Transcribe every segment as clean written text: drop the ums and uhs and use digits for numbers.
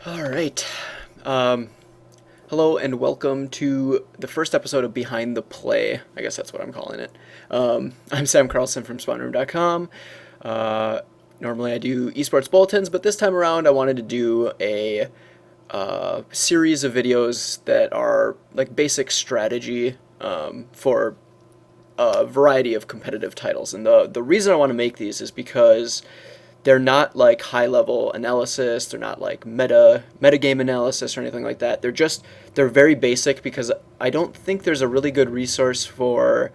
All right. Um, Hello and welcome to the first episode of Behind the Play. I guess that's what I'm calling it. I'm Sam Carlson from SpawnRoom.com. Uh, Normally I do esports bulletins, but this time around I wanted to do a series of videos that are like basic strategy for a variety of competitive titles. And the reason I want to make these is because they're not like high level analysis, they're not like metagame analysis or anything like that. They're very basic because I don't think there's a really good resource for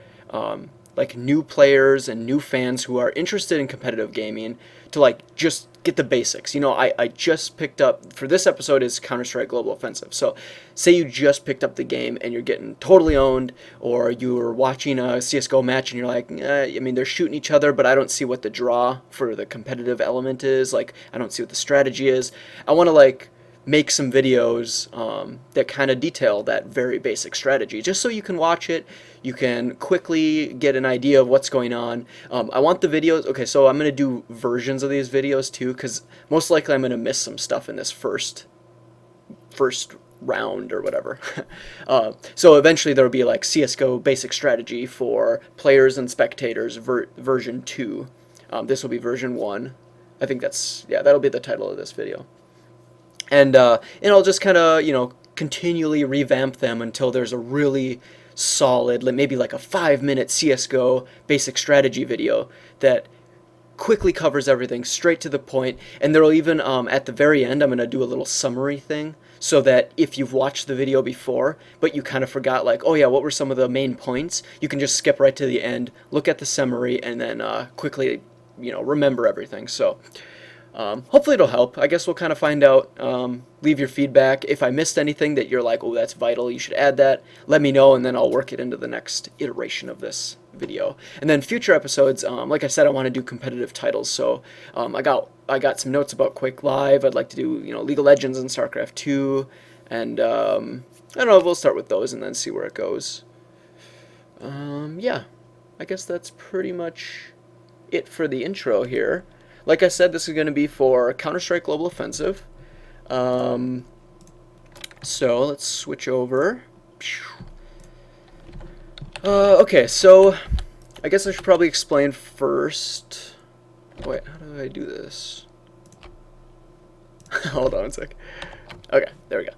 like new players and new fans who are interested in competitive gaming to like just get the basics. I just picked up, for this episode is Counter-Strike Global Offensive. So say you just picked up the game and you're getting totally owned, or you're watching a CSGO match and you're like, they're shooting each other, but I don't see what the draw for the competitive element is. Like, I don't see what the strategy is. I want to like make some videos that kind of detail that very basic strategy, just so you can watch it, you can quickly get an idea of what's going on. I want the videos, okay, so I'm going to do versions of these videos too, because most likely I'm going to miss some stuff in this first round or whatever. So eventually there will be like CSGO basic strategy for players and spectators version 2. This will be version 1. I think that'll be the title of this video. And I'll just kind of, continually revamp them until there's a really solid, maybe like a 5-minute CSGO basic strategy video that quickly covers everything, straight to the point. And there'll even, at the very end, I'm going to do a little summary thing, so that if you've watched the video before, but you kind of forgot, like, oh yeah, what were some of the main points, you can just skip right to the end, look at the summary, and then quickly, remember everything. So hopefully it'll help. I guess we'll kind of find out. Leave your feedback. If I missed anything that you're like, oh, that's vital, you should add that, let me know, and then I'll work it into the next iteration of this video. And then future episodes, like I said, I want to do competitive titles. So I got some notes about Quake Live. I'd like to do League of Legends and StarCraft 2, and I don't know. We'll start with those and then see where it goes. Yeah, I guess that's pretty much it for the intro here. Like I said, this is going to be for Counter-Strike Global Offensive. So let's switch over. Okay, so I guess I should probably explain first. Wait, how do I do this? Hold on a sec. Okay, there we go.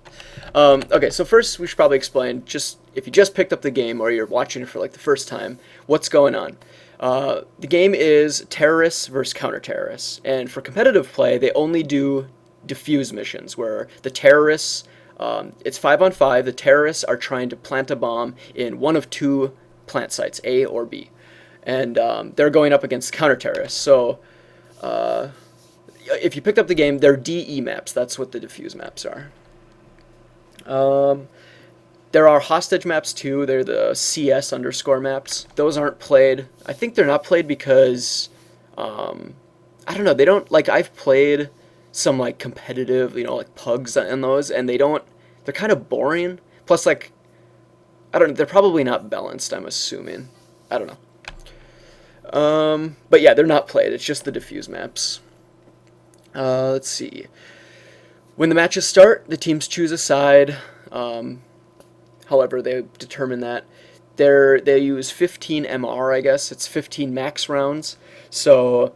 Okay, so first we should probably explain, just if you just picked up the game or you're watching it for like the first time, what's going on. The game is terrorists versus counter-terrorists, and for competitive play, they only do defuse missions, where the terrorists, it's 5-on-5, the terrorists are trying to plant a bomb in one of two plant sites, A or B, and they're going up against counter-terrorists. So if you picked up the game, they're DE maps, that's what the defuse maps are. There are hostage maps too. They're the CS_ maps. Those aren't played. I think they're not played because, I don't know, they don't, like, I've played some, like, competitive, like, pugs in those, and they're kind of boring. Plus, like, I don't know, they're probably not balanced, I'm assuming. I don't know. But yeah, they're not played. It's just the diffuse maps. Let's see. When the matches start, the teams choose a side. However they determine that. They use 15 MR, I guess. It's 15 max rounds. So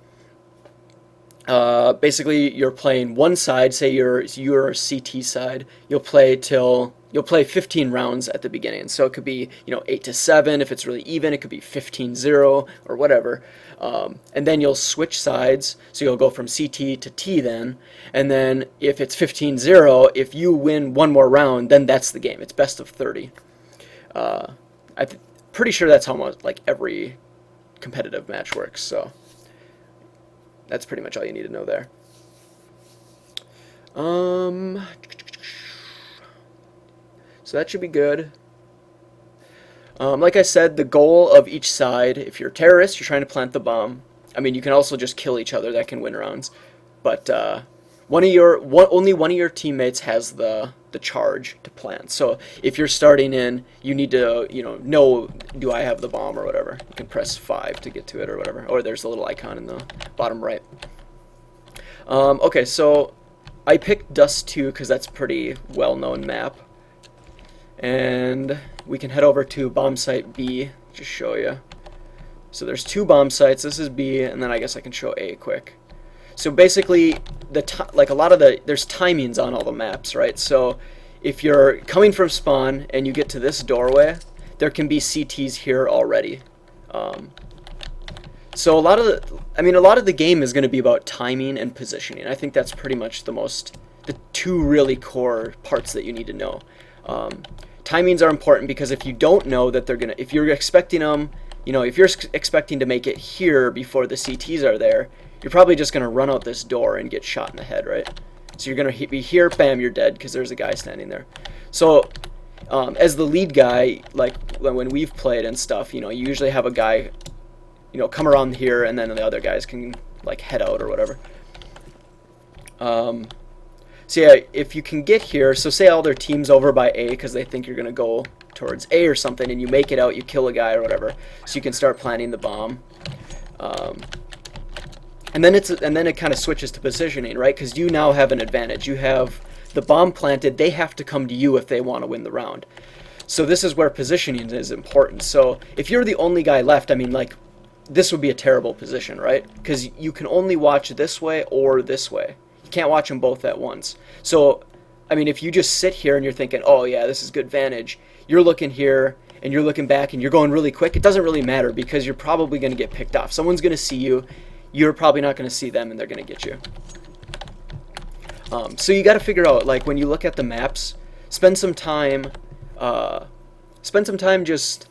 basically you're playing one side, say you're a CT side, you'll play 15 rounds at the beginning. So it could be 8-7 if it's really even, it could be 15-0 or whatever. And then you'll switch sides, so you'll go from CT to T then, and then if it's 15-0, if you win one more round, then that's the game. It's best of 30. I'm pretty sure that's how much, like, every competitive match works, so that's pretty much all you need to know there. So that should be good. Like I said, the goal of each side, if you're a terrorist, you're trying to plant the bomb. I mean, you can also just kill each other. That can win rounds. But only one of your teammates has the charge to plant. So if you're starting in, you need to know, do I have the bomb or whatever. You can press 5 to get to it or whatever. Or there's a little icon in the bottom right. Okay, so I picked Dust 2 because that's a pretty well-known map. And we can head over to bomb site B, just show you. So there's 2 bomb sites. This is B, and then I guess I can show A quick. So basically, like a lot of there's timings on all the maps, right? So if you're coming from spawn and you get to this doorway, there can be CTs here already. So a lot of the game is going to be about timing and positioning. I think that's pretty much the 2 really core parts that you need to know. Timings are important because if you don't know that if you're expecting them, if you're expecting to make it here before the CTs are there, you're probably just going to run out this door and get shot in the head, right? So you're going to be here, bam, you're dead because there's a guy standing there. So as the lead guy, like when we've played and stuff, you usually have a guy, come around here, and then the other guys can like head out or whatever. So yeah, if you can get here, so say all their team's over by A because they think you're going to go towards A or something, and you make it out, you kill a guy or whatever, so you can start planting the bomb. And then it kind of switches to positioning, right? Because you now have an advantage. You have the bomb planted. They have to come to you if they want to win the round. So this is where positioning is important. So if you're the only guy left, I mean, like, this would be a terrible position, right? Because you can only watch this way or this way. You can't watch them both at once. So, I mean, if you just sit here and you're thinking, oh yeah, this is good vantage, you're looking here and you're looking back and you're going really quick, it doesn't really matter because you're probably going to get picked off. Someone's going to see you. You're probably not going to see them, and they're going to get you. So you got to figure out, like, when you look at the maps, spend some time just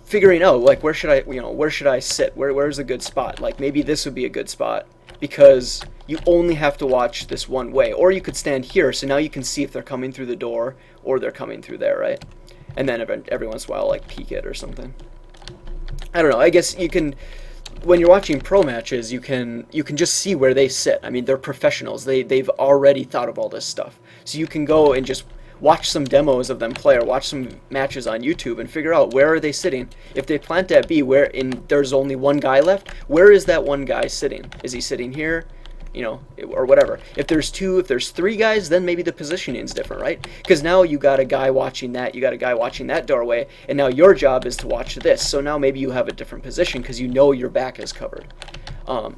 figuring out, like, where should I sit? Where's a good spot? Like, maybe this would be a good spot because you only have to watch this one way, or you could stand here, so now you can see if they're coming through the door or they're coming through there, right? And then every once in a while, like, peek it or something. I don't know. I guess you can. When you're watching pro matches, you can just see where they sit. I mean, they're professionals. They've already thought of all this stuff. So you can go and just watch some demos of them play or watch some matches on YouTube and figure out where are they sitting. If they plant at B, there's only one guy left, where is that one guy sitting? Is he sitting here? Or whatever. If there's 3 guys, then maybe the positioning is different, right? Because now you got a guy watching that, you got a guy watching that doorway, and now your job is to watch this. So now maybe you have a different position because you know your back is covered. A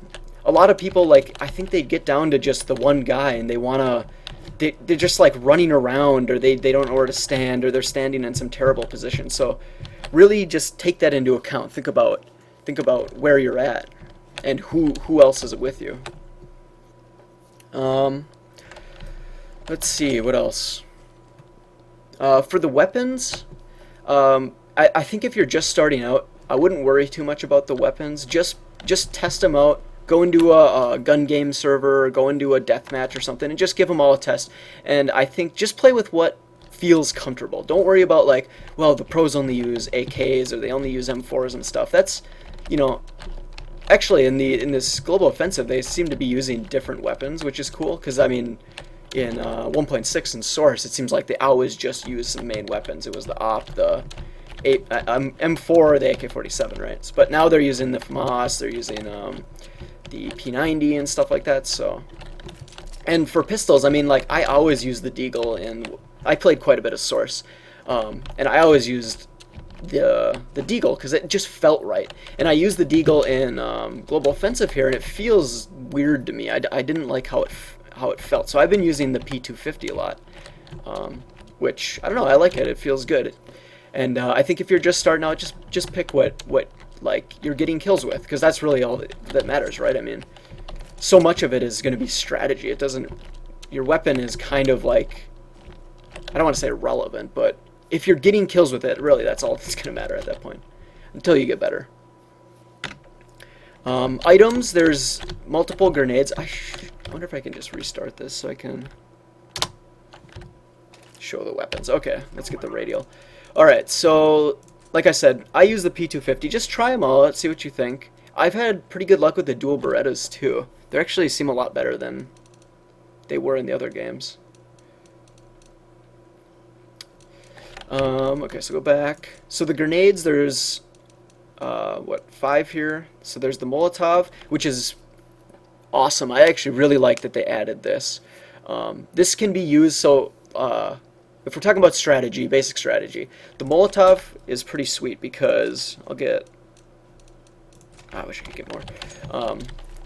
lot of people, like, I think they get down to just the one guy and they're just like running around, or they don't know where to stand, or they're standing in some terrible position. So really just take that into account. Think about where you're at and who else is with you. Let's see, what else? For the weapons, I think if you're just starting out, I wouldn't worry too much about the weapons. Just test them out. Go into a gun game server, or go into a deathmatch or something, and just give them all a test. And I think just play with what feels comfortable. Don't worry about, like, well, the pros only use AKs or they only use M4s and stuff. That's, actually, in this global offensive, they seem to be using different weapons, which is cool. Because I mean, in 1.6 and Source, it seems like they always just use some main weapons. It was the AWP, the M4, the AK-47, right? But now they're using the FAMAS, they're using the P90 and stuff like that. So, and for pistols, I mean, like, I always use the Deagle, and I played quite a bit of Source, and I always used the Deagle because it just felt right. And I used the Deagle in Global Offensive here, and it feels weird to me. I didn't like how it felt. So I've been using the P250 a lot, which, I don't know, I like it. It feels good. And I think if you're just starting out, just pick what like you're getting kills with, because that's really all that matters, right? I mean, so much of it is going to be strategy. It doesn't. Your weapon is kind of like, I don't want to say irrelevant, but if you're getting kills with it, really, that's all that's going to matter at that point, until you get better. Items, there's multiple grenades. I wonder if I can just restart this so I can show the weapons. Okay, let's get the radial. Alright, so, like I said, I use the P250. Just try them all out, see what you think. I've had pretty good luck with the dual Berettas, too. They actually seem a lot better than they were in the other games. Okay, so go back. So the grenades, there's, 5 here? So there's the Molotov, which is awesome. I actually really like that they added this. This can be used, so if we're talking about strategy, basic strategy, the Molotov is pretty sweet because I wish I could get more.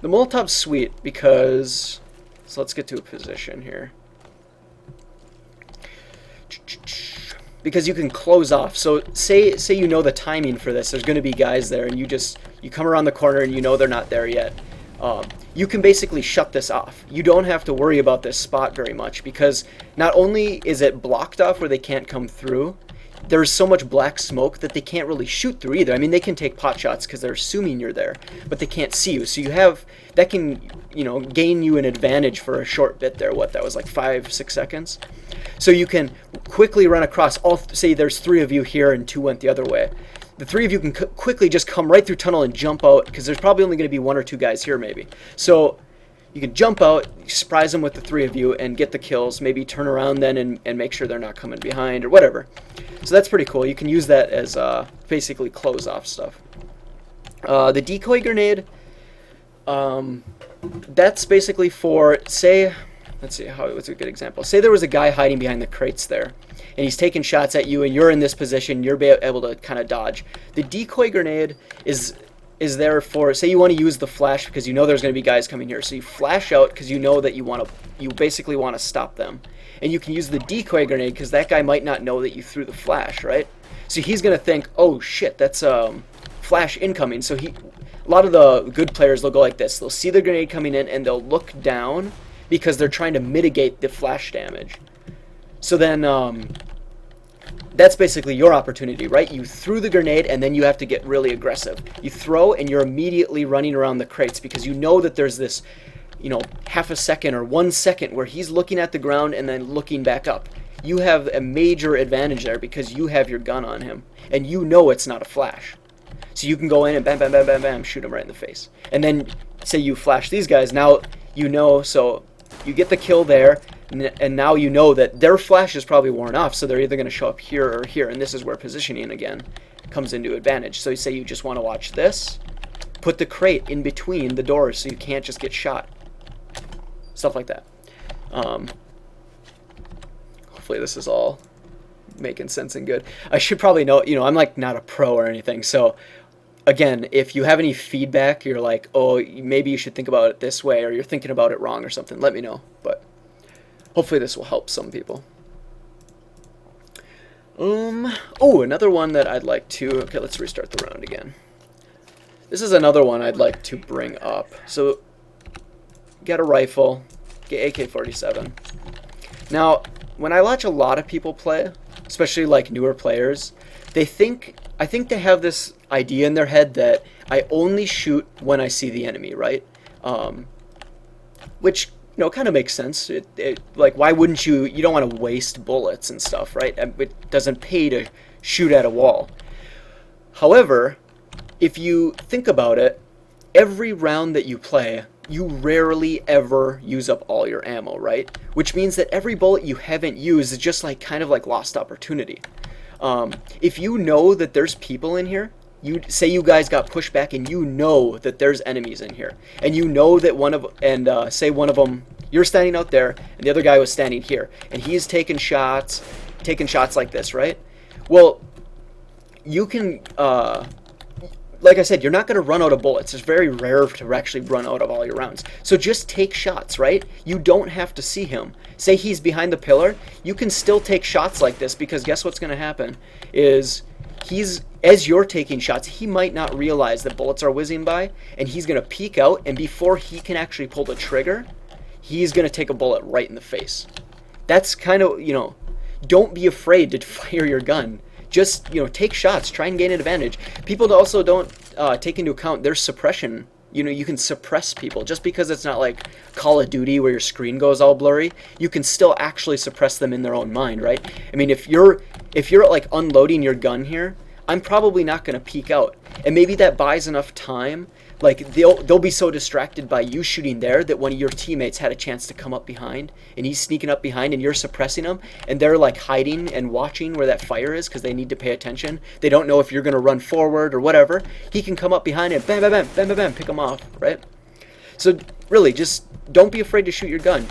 The Molotov's sweet because, so let's get to a position here. Because you can close off. So say you know the timing for this. There's going to be guys there, and you come around the corner and you know they're not there yet. You can basically shut this off. You don't have to worry about this spot very much because not only is it blocked off where they can't come through, there's so much black smoke that they can't really shoot through either. I mean, they can take pot shots because they're assuming you're there, but they can't see you. So that can, gain you an advantage for a short bit there. What, that was like 5-6 seconds? So you can quickly run across say there's 3 of you here and 2 went the other way. The 3 of you can quickly just come right through tunnel and jump out because there's probably only going to be 1 or 2 guys here maybe. So you can jump out, surprise them with the 3 of you and get the kills, maybe turn around then and make sure they're not coming behind or whatever. So that's pretty cool. You can use that as basically close off stuff. The decoy grenade, that's basically for, say, let's see, what's a good example? Say there was a guy hiding behind the crates there, and he's taking shots at you, and you're in this position, you're able to kind of dodge. The decoy grenade is there for, say you want to use the flash because you know there's going to be guys coming here. So you flash out because you know that you basically want to stop them. And you can use the decoy grenade because that guy might not know that you threw the flash, right? So he's going to think, oh shit, that's flash incoming. So a lot of the good players, they'll go like this. They'll see the grenade coming in and they'll look down because they're trying to mitigate the flash damage. So then that's basically your opportunity, right? You threw the grenade and then you have to get really aggressive. You throw and you're immediately running around the crates because you know that there's this, half a second or 1 second where he's looking at the ground and then looking back up. You have a major advantage there because you have your gun on him and you know it's not a flash. So you can go in and bam, bam, bam, bam, bam, shoot him right in the face. And then say you flash these guys, now you know, so you get the kill there, and now you know that their flash is probably worn off, so they're either going to show up here or here, and this is where positioning again comes into advantage. So you say you just want to watch this, put the crate in between the doors so you can't just get shot. Stuff like that. Hopefully this is all making sense and good. I should probably know, I'm like not a pro or anything, so again, if you have any feedback, you're like, oh, maybe you should think about it this way, or you're thinking about it wrong or something, let me know. But hopefully this will help some people. Oh, another one that I'd like to, okay, let's restart the round again. This is another one I'd like to bring up. So, get a rifle, get AK-47. Now, when I watch a lot of people play, especially like newer players, I think they have this idea in their head that I only shoot when I see the enemy, right? Which, kind of makes sense. Like, why wouldn't you don't want to waste bullets and stuff, right? It doesn't pay to shoot at a wall. However, if you think about it, every round that you play, you rarely ever use up all your ammo, right? Which means that every bullet you haven't used is just like kind of like lost opportunity. If you know that there's people in here, say you guys got pushed back and you know that there's enemies in here, and you know that say one of them, you're standing out there and the other guy was standing here, and he's taking shots like this, right? Well, you can, like I said, you're not going to run out of bullets. It's very rare to actually run out of all your rounds. So just take shots, right? You don't have to see him. Say he's behind the pillar, you can still take shots like this because guess what's going to happen is as you're taking shots, he might not realize that bullets are whizzing by, and he's going to peek out, and before he can actually pull the trigger, he's going to take a bullet right in the face. That's kind of, don't be afraid to fire your gun. Just, take shots, try and gain an advantage. People also don't take into account their suppression. You can suppress people. Just because it's not like Call of Duty where your screen goes all blurry, you can still actually suppress them in their own mind, right? I mean, if you're like unloading your gun here, I'm probably not going to peek out. And maybe that buys enough time. Like, they'll be so distracted by you shooting there that one of your teammates had a chance to come up behind, and he's sneaking up behind, and you're suppressing him, and they're like hiding and watching where that fire is because they need to pay attention. They don't know if you're going to run forward or whatever. He can come up behind and bam, bam, bam, bam, bam, bam, pick him off, right? So really, just don't be afraid to shoot your gun.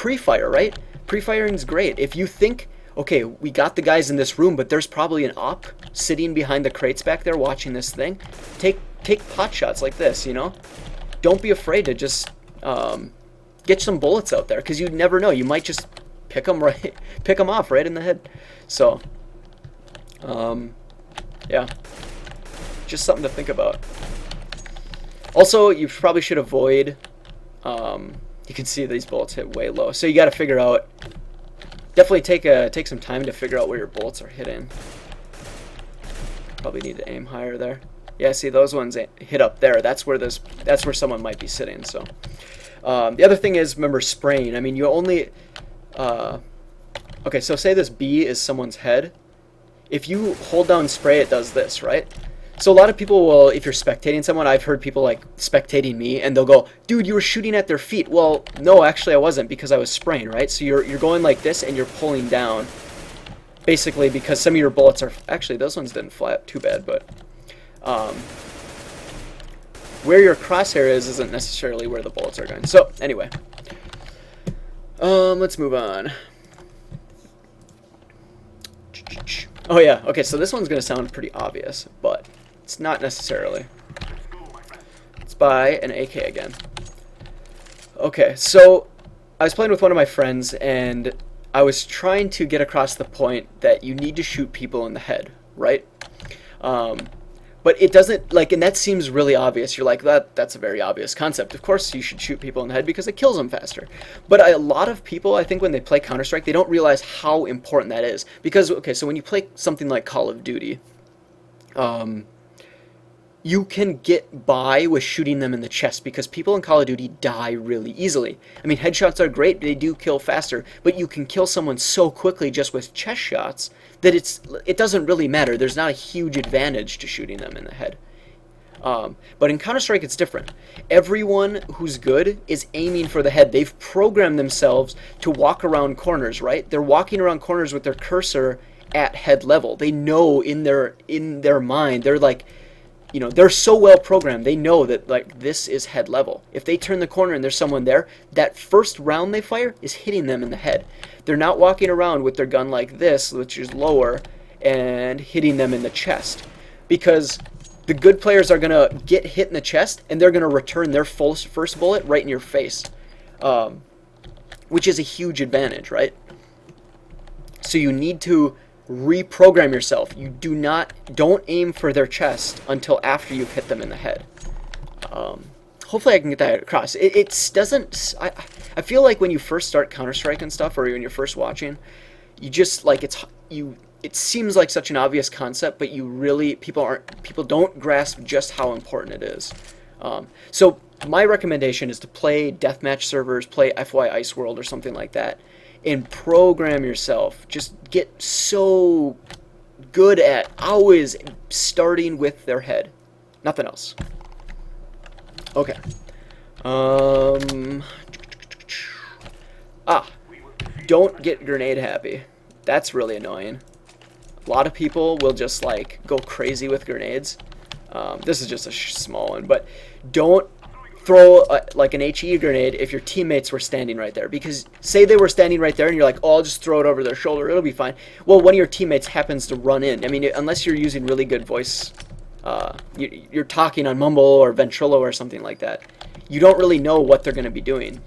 pre-fire, right? Pre-firing's great. If you think, okay, we got the guys in this room, but there's probably an op sitting behind the crates back there watching this thing, take pot shots like this, you know? Don't be afraid to just get some bullets out there, because you never know. You might just pick them off right in the head. So, yeah, just something to think about. Also, you probably should avoid, you can see these bullets hit way low, so you got to figure out, definitely take some time to figure out where your bullets are hitting. Probably need to aim higher there. Yeah, see, those ones hit up there. That's where someone might be sitting. So, the other thing is, remember spraying. I mean, you only, okay, so say this B is someone's head. If you hold down spray, it does this, right? So a lot of people will, if you're spectating someone, I've heard people like spectating me, and they'll go, dude, you were shooting at their feet. Well, no, actually I wasn't, because I was spraying, right? So you're going like this, and you're pulling down, basically, because some of your bullets are, actually those ones didn't fly up too bad, but where your crosshair isn't necessarily where the bullets are going. So anyway, let's move on. Oh yeah, okay, so this one's gonna sound pretty obvious, but it's not necessarily. It's by an AK again. Okay, so I was playing with one of my friends, and I was trying to get across the point that you need to shoot people in the head, right? But it doesn't, like, and that seems really obvious. You're like, that's a very obvious concept. Of course you should shoot people in the head because it kills them faster. But a lot of people, I think, when they play Counter-Strike, they don't realize how important that is. Because, okay, so when you play something like Call of Duty, you can get by with shooting them in the chest, because people in Call of Duty die really easily. I mean, headshots are great, they do kill faster, but you can kill someone so quickly just with chest shots that it doesn't really matter. There's not a huge advantage to shooting them in the head. But in Counter-Strike, it's different. Everyone who's good is aiming for the head. They've programmed themselves to walk around corners, right? They're walking around corners with their cursor at head level. They know in their mind, they're like, you know, they're so well programmed, they know that, like, this is head level. If they turn the corner and there's someone there, that first round they fire is hitting them in the head. They're not walking around with their gun like this, which is lower, and hitting them in the chest. Because the good players are going to get hit in the chest, and they're going to return their first bullet right in your face. Which is a huge advantage, right? So you need to reprogram yourself. You don't aim for their chest until after you've hit them in the head. Hopefully I can get that across. It doesn't, I feel like when you first start Counter-Strike and stuff, or when you're first watching, you just, like, it seems like such an obvious concept, but people don't grasp just how important it is. So my recommendation is to play deathmatch servers, play FY Ice World or something like that, and program yourself. Just get so good at always starting with their head. Nothing else. Okay. Don't get grenade happy. That's really annoying. A lot of people will just, like, go crazy with grenades. This is just a small one, but don't throw like an HE grenade if your teammates were standing right there, because say they were standing right there and you're like, oh, I'll just throw it over their shoulder, it'll be fine. Well, one of your teammates happens to run in. I mean, unless you're using really good voice, you're talking on Mumble or Ventrilo or something like that, you don't really know what they're going to be doing.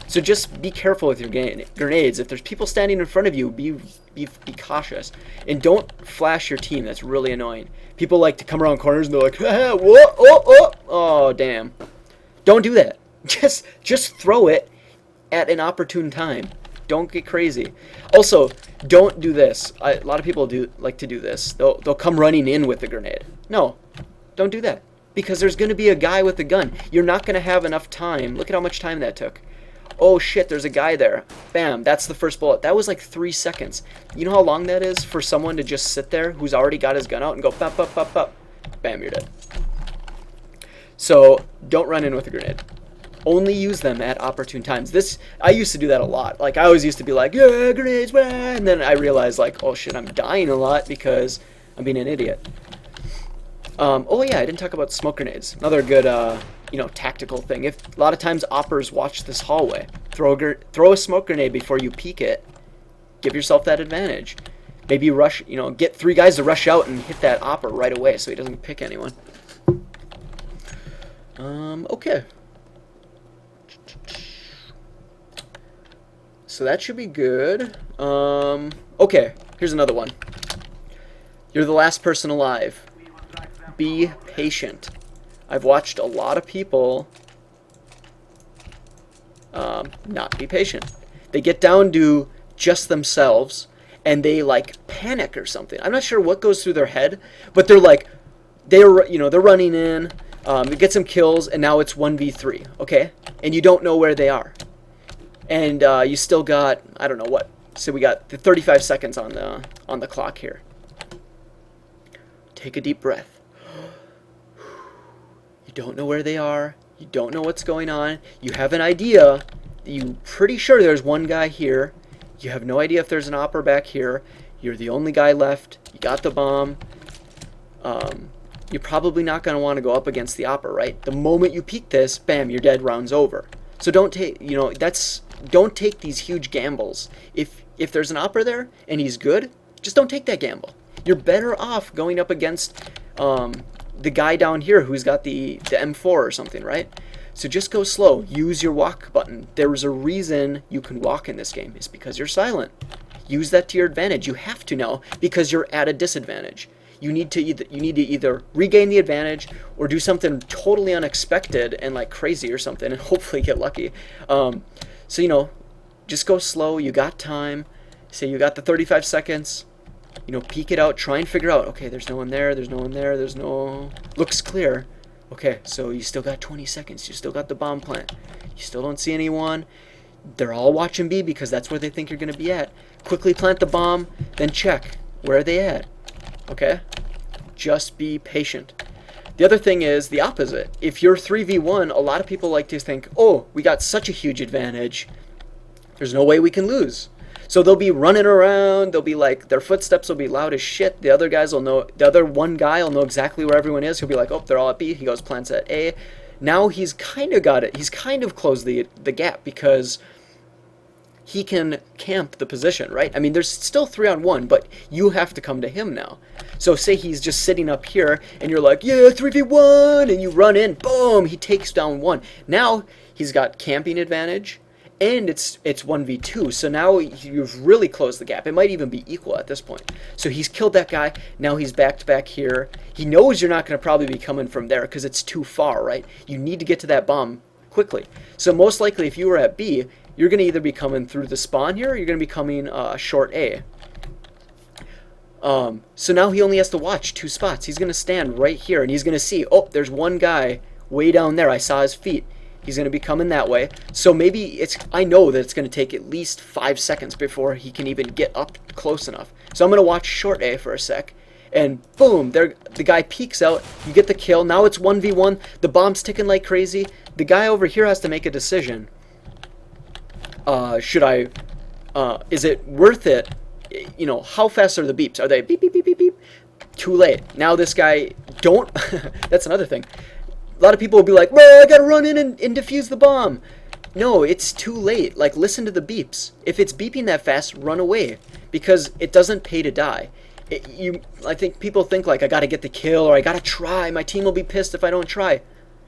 So just be careful with your grenades. If there's people standing in front of you, be cautious, and don't flash your team. That's really annoying. People like to come around corners and they're like, oh damn. Don't do that. Just throw it at an opportune time. Don't get crazy. Also, don't do this. A lot of people like to do this. They'll come running in with the grenade. No, don't do that, because there's going to be a guy with a gun. You're not going to have enough time. Look at how much time that took. Oh shit, there's a guy there. Bam, that's the first bullet. That was like 3 seconds. You know how long that is for someone to just sit there who's already got his gun out and go pop, pop, pop, pop. Bam, you're dead. So don't run in with a grenade. Only use them at opportune times. I used to do that a lot. Like, I always used to be like, yeah, grenades, and then I realized, like, oh shit, I'm dying a lot because I'm being an idiot. Oh yeah, I didn't talk about smoke grenades. Another good tactical thing. If a lot of times oppers watch this hallway, throw a smoke grenade before you peek it. Give yourself that advantage. Maybe rush, get 3 guys to rush out and hit that opper right away so he doesn't pick anyone. Okay. So that should be good. Okay, here's another one. You're the last person alive. Be patient. I've watched a lot of people not be patient. They get down to just themselves and they like panic or something. I'm not sure what goes through their head, but they're running in, they get some kills, and now it's 1v3, okay? And you don't know where they are. And you still got, I don't know what. So we got the 35 seconds on the clock here. Take a deep breath. You don't know where they are. You don't know what's going on. You have an idea. You're pretty sure there's one guy here. You have no idea if there's an opper back here. You're the only guy left. You got the bomb. You're probably not going to want to go up against the opper, right? The moment you peek this, bam, you're dead, round's over. So don't take, don't take these huge gambles. If there's an opper there and he's good, just don't take that gamble. You're better off going up against the guy down here who's got the M4 or something, right? So just go slow. Use your walk button. There's a reason you can walk in this game. It's because you're silent. Use that to your advantage. You have to now because you're at a disadvantage. You need to either regain the advantage or do something totally unexpected and like crazy or something and hopefully get lucky. So just go slow. You got time. Say you got the 35 seconds. Peek it out. Try and figure out. Okay, there's no one there. There's no one there. Looks clear. Okay, so you still got 20 seconds. You still got the bomb plant. You still don't see anyone. They're all watching B because that's where they think you're going to be at. Quickly plant the bomb, then check. Where are they at? Okay? Just be patient. The other thing is the opposite. If you're 3v1, a lot of people like to think, oh, we got such a huge advantage. There's no way we can lose. So they'll be running around. They'll be like, their footsteps will be loud as shit. The other one guy will know exactly where everyone is. He'll be like, oh, they're all at B. He goes, plants at A. Now he's kind of got it. He's kind of closed the gap because he can camp the position, right? I mean, there's still 3-on-1, but you have to come to him now. So say he's just sitting up here, and you're like, yeah, 3v1, and you run in, boom, he takes down one. Now he's got camping advantage, and it's 1v2, so now you've really closed the gap. It might even be equal at this point. So he's killed that guy, now he's backed back here. He knows you're not going to probably be coming from there because it's too far, right? You need to get to that bomb quickly. So most likely if you were at B, you're going to either be coming through the spawn here, or you're going to be coming short A. So now he only has to watch 2 spots. He's going to stand right here, and he's going to see, oh, there's one guy way down there. I saw his feet. He's going to be coming that way. So maybe I know that it's going to take at least 5 seconds before he can even get up close enough. So I'm going to watch short A for a sec. And boom, there the guy peeks out. You get the kill. Now it's 1v1. The bomb's ticking like crazy. The guy over here has to make a decision. Is it worth it? How fast are the beeps? Are they beep, beep, beep, beep, beep? Too late. Now this guy, that's another thing. A lot of people will be like, well, I gotta run in and defuse the bomb. No, it's too late. Like, listen to the beeps. If it's beeping that fast, run away. Because it doesn't pay to die. I think people think like, I gotta get the kill, or I gotta try. My team will be pissed if I don't try.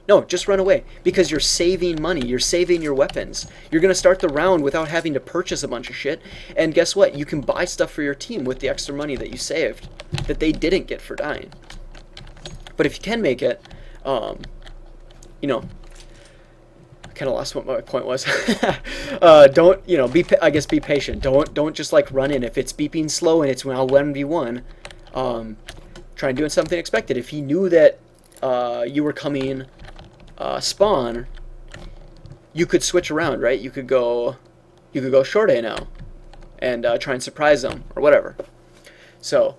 No, just run away. Because you're saving money. You're saving your weapons. You're gonna start the round without having to purchase a bunch of shit. And guess what? You can buy stuff for your team with the extra money that you saved. That they didn't get for dying. But if you can make it, I kind of lost what my point was. Be patient. Don't just like run in. If it's beeping slow and it's now 1v1, try and do something expected. If he knew that you were coming spawn, you could switch around, right? You could go short A now and try and surprise them or whatever. So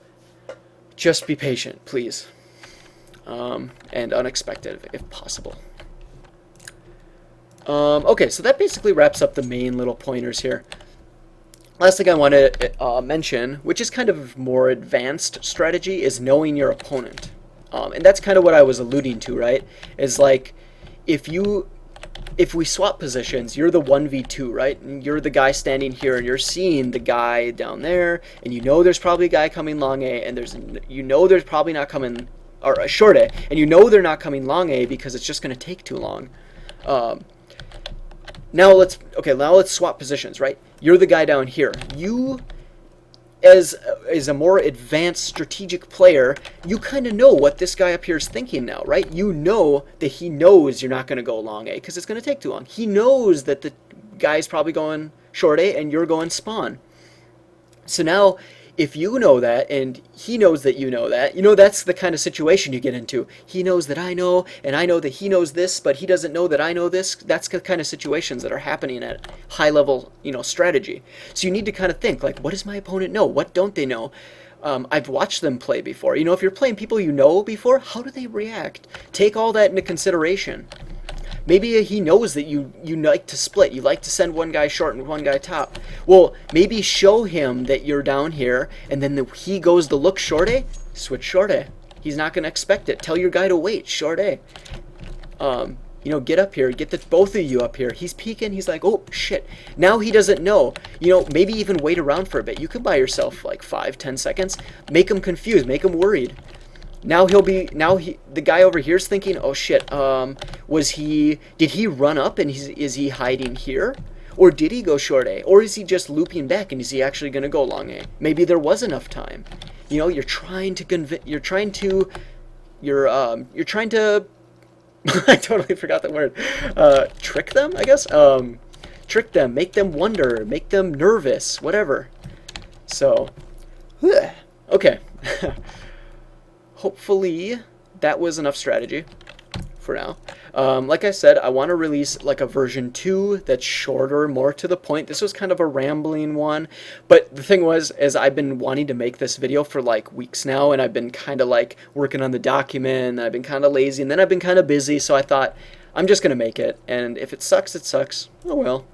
just be patient, please, and unexpected if possible. Okay, so that basically wraps up the main little pointers here. Last thing I want to mention, which is kind of more advanced strategy, is knowing your opponent. And that's kind of what I was alluding to, right? Is like, if we swap positions, you're the 1v2, right? And you're the guy standing here, and you're seeing the guy down there, and you know there's probably a guy coming long A, and there's probably not coming, or a short A, and you know they're not coming long A because it's just going to take too long. Now let's swap positions, right? You're the guy down here. You, as a more advanced strategic player, you kind of know what this guy up here is thinking now, right? You know that he knows you're not going to go long A because it's going to take too long. He knows that the guy's probably going short A and you're going spawn. So now, if you know that and he knows that you know that, that's the kind of situation you get into. He knows that I know, and I know that he knows this, but he doesn't know that I know this. That's the kind of situations that are happening at high level, strategy. So you need to kind of think, like, what does my opponent know? What don't they know? I've watched them play before. If you're playing people you know before, how do they react? Take all that into consideration. Maybe he knows that you like to split. You like to send one guy short and one guy top. Well, maybe show him that you're down here, and then he goes to look short A, switch short A. He's not going to expect it. Tell your guy to wait, short A. Get up here. Get both of you up here. He's peeking. He's like, oh, shit. Now he doesn't know. Maybe even wait around for a bit. You could buy yourself like 5-10 seconds. Make him confused. Make him worried. Now the guy over here is thinking, oh shit, did he run up and is he hiding here? Or did he go short A? Or is he just looping back and is he actually going to go long A? Maybe there was enough time. You're trying to I totally forgot that word. Trick them, I guess? Trick them, make them wonder, make them nervous, whatever. So, okay. Hopefully that was enough strategy for now. Like I said, I want to release like a version 2 that's shorter, more to the point. This was kind of a rambling one, but the thing is I've been wanting to make this video for like weeks now, and I've been kind of like working on the document, and I've been kind of lazy, and then I've been kind of busy, so I thought I'm just going to make it, and if it sucks, it sucks. Oh well.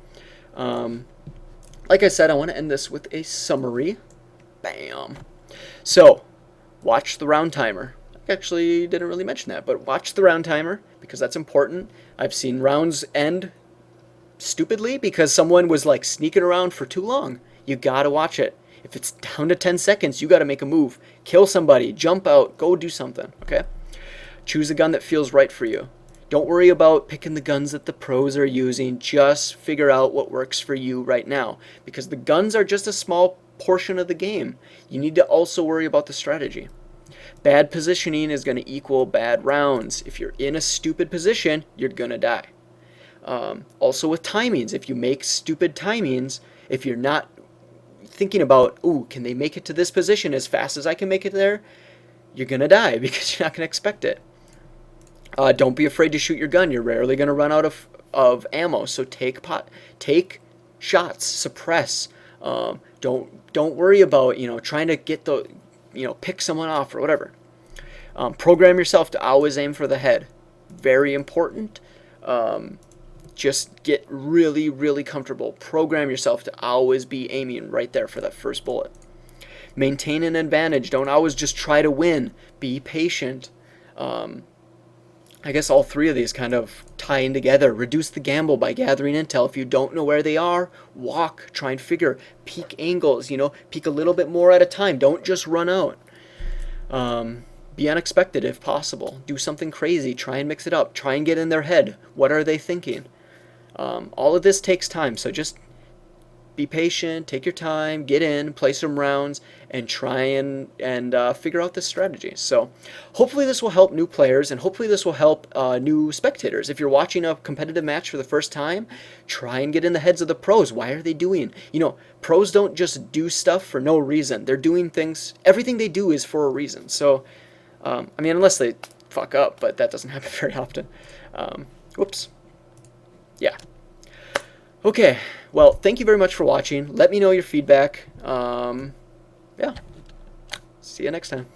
Like I said, I want to end this with a summary. Bam. So, watch the round timer. I actually didn't really mention that, but watch the round timer because that's important. I've seen rounds end stupidly because someone was like sneaking around for too long. You gotta watch it. If it's down to 10 seconds, you gotta make a move. Kill somebody, jump out, go do something, okay? Choose a gun that feels right for you. Don't worry about picking the guns that the pros are using. Just figure out what works for you right now because the guns are just a small portion of the game. You need to also worry about the strategy. Bad positioning is going to equal bad rounds. If you're in a stupid position, you're going to die. Also with timings, if you make stupid timings, if you're not thinking about, ooh, can they make it to this position as fast as I can make it there, you're going to die because you're not going to expect it. Don't be afraid to shoot your gun. You're rarely going to run out of ammo, so take shots, suppress. Don't worry about trying to get pick someone off or whatever. Program yourself to always aim for the head. Very important. Just get really, really comfortable. Program yourself to always be aiming right there for that first bullet. Maintain an advantage. Don't always just try to win. Be patient. I guess all three of these kind of tie in together. Reduce the gamble by gathering intel. If you don't know where they are, walk, try and figure, peek angles, peek a little bit more at a time. Don't just run out. Be unexpected if possible. Do something crazy. Try and mix it up. Try and get in their head. What are they thinking? All of this takes time, so just be patient, take your time, get in, play some rounds, and try and figure out this strategy. So hopefully this will help new players, and hopefully this will help new spectators. If you're watching a competitive match for the first time, try and get in the heads of the pros. Why are they doing? Pros don't just do stuff for no reason. They're doing things, everything they do is for a reason. So, unless they fuck up, but that doesn't happen very often. Whoops. Yeah. Okay, well, thank you very much for watching. Let me know your feedback. Yeah, see you next time.